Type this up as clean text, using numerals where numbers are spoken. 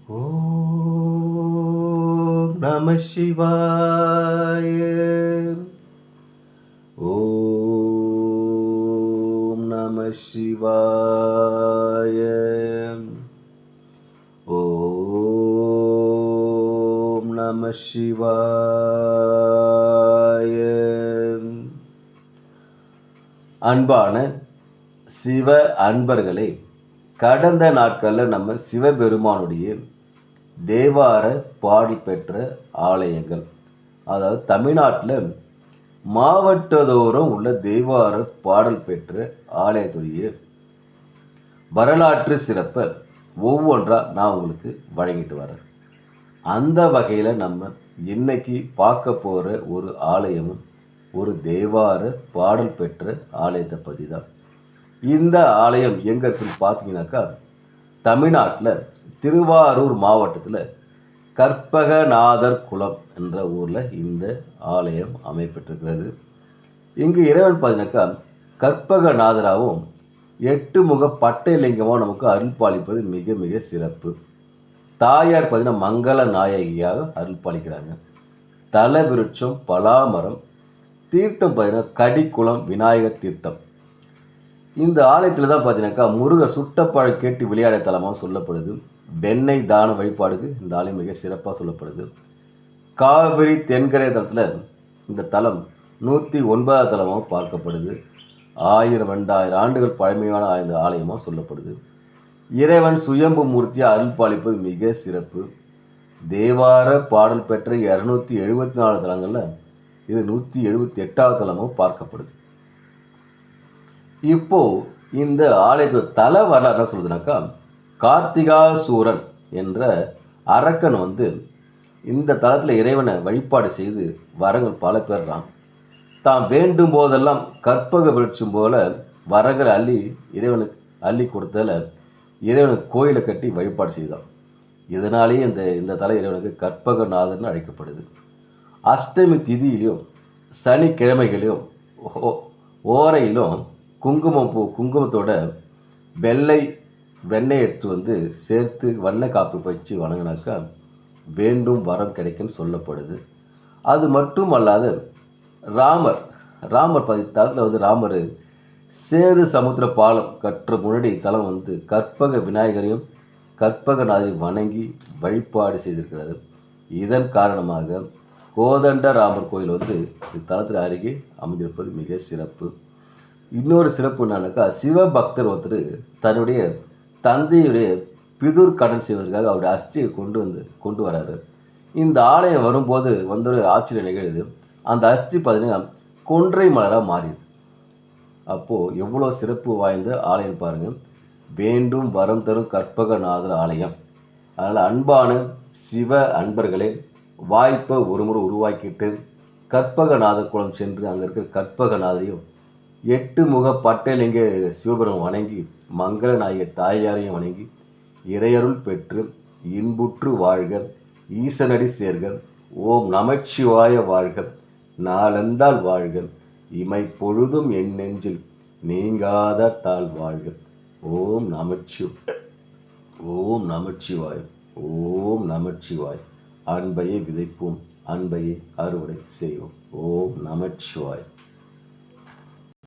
ஓம் நம சிவாய. ஓம் நம சிவாய. ஓம் நம சிவாய. அன்பான சிவ அன்பர்களே, கடந்த நாட்களில் நம்ம சிவபெருமானுடைய தேவார பாடல் பெற்ற ஆலயங்கள், அதாவது தமிழ்நாட்டில் மாவட்டதோறும் உள்ள தேவார பாடல் பெற்ற ஆலயத்துடைய வரலாற்று சிறப்பை ஒவ்வொன்றா நான் உங்களுக்கு வழங்கிட்டு வரேன். அந்த வகையில் நம்ம இன்னைக்கு பார்க்க போகிற ஒரு ஆலயமும் ஒரு தேவார பாடல் பெற்ற ஆலயத்தை பற்றி தான். இந்த ஆலயம் எங்கே இருக்குன்னு பார்த்தீங்கன்னாக்கா, தமிழ்நாட்டில் திருவாரூர் மாவட்டத்தில் கற்பகநாதர் குளம் என்ற ஊரில் இந்த ஆலயம் அமைப்பெற்றிருக்கிறது. இங்கு இறைவன் பார்த்தீங்கன்னாக்கா கற்பகநாதராகவும் 8 முக பட்டைலிங்கமாக நமக்கு அருள் பாலிப்பது மிக மிக சிறப்பு. தாயார் பார்த்தீங்கன்னா மங்கள நாயகியாக அருள் பாலிக்கிறாங்க. தல விருட்சம் பலாமரம், தீர்த்தம் பார்த்தீங்கன்னா கடிக்குளம் விநாயகர் தீர்த்தம். இந்த ஆலயத்தில் தான் பார்த்தீங்கன்னாக்கா முருகர் சுட்டப்பழம் கேட்டு விளையாட தலமாக சொல்லப்படுது. வெண்ணெய் தான வழிபாடுக்கு இந்த ஆலயம் மிக சிறப்பாக சொல்லப்படுது. காவிரி தென்கரை தலத்தில் இந்த தலம் 109வது தலமாக பார்க்கப்படுது. 1000-2000 ஆண்டுகள் பழமையான இந்த ஆலயமாக சொல்லப்படுது. இறைவன் சுயம்பு மூர்த்தியை அருள் பாலிப்பது மிக சிறப்பு. தேவார பாடல் பெற்ற 274 தலங்களில் இது 178வது தலமாக பார்க்கப்படுது. இப்போ இந்த ஆலயத்தோட தல வரலாறு என்ன சொல்றதுனாக்கா, கார்த்திகாசூரன் என்ற அரக்கன் இந்த தலத்தில் இறைவனை வழிபாடு செய்து வரங்கள் பல பெறான். தான் வேண்டும் போதெல்லாம் கற்பக விருட்சம் போல வரங்கள் இறைவனுக்கு அள்ளி கொடுத்ததில் இறைவனுக்கு கோயிலை கட்டி வழிபாடு செய்தான். இதனாலேயே இந்த தலை இறைவனுக்கு கற்பகநாதர்னு அழைக்கப்படுது. அஷ்டமி திதியிலும் சனிக்கிழமைகளிலும் ஓரையிலும் குங்குமத்தோட வெண்ணெய் எடுத்து சேர்த்து வண்ண காப்பு வச்சு வணங்கினாக்கா வேண்டும் வரம் கிடைக்குன்னு சொல்லப்படுது. அது மட்டும் அல்லாத ராமர் தலத்தில் ராமர் சேது சமுத்திர பாலம் கற்ற முன்னாடி தலம் கற்பக விநாயகரையும் கற்பகநாதரையும் வணங்கி வழிபாடு செய்திருக்கிறது. இதன் காரணமாக கோதண்ட ராமர் கோயில் இத்தலத்தில் அருகே அமைந்திருப்பது மிக சிறப்பு. இன்னொரு சிறப்பு என்னன்னாக்கா, சிவபக்தர் தன்னுடைய தந்தையுடைய பிதுர் கடன் செய்வதற்காக அவருடைய அஸ்தியை கொண்டு வராரு. இந்த ஆலயம் வரும்போது ஒரு ஆச்சரியம் நிகழ்து. அந்த அஸ்தி பார்த்தீங்கன்னா கொன்றை மலராக மாறிடுது. அப்போது எவ்வளோ சிறப்பு வாய்ந்த ஆலயம் பாருங்கள். வேண்டும் வரம் தரும் கற்பகநாதர் ஆலயம். அதனால் அன்பான சிவ அன்பர்களே, வாய்ப்பை ஒரு முறை உருவாக்கிட்டு கற்பகநாதர் குளம் சென்று அங்கே இருக்கிற கற்பகநாதரையும் 8 முக பட்டைலிங்க சிவபெருமான் வணங்கி மங்கள நாயக தாயாரையும் வணங்கி இறையருள் பெற்று இன்புற்று வாழ்க, ஈசனடி சேர்க, ஓம் நமச்சிவாய வாழ்க, நாளந்தால் வாழ்க, இமை பொழுதும் என் நெஞ்சில் நீங்காத தாழ் வாழ்க. ஓம் நமச்சிவாய், ஓம் நமச்சிவாய், ஓம் நமச்சிவாய். அன்பையை விதைப்போம், அன்பையை அறுவடை செய்வோம். ஓம் நமச்சிவாய்.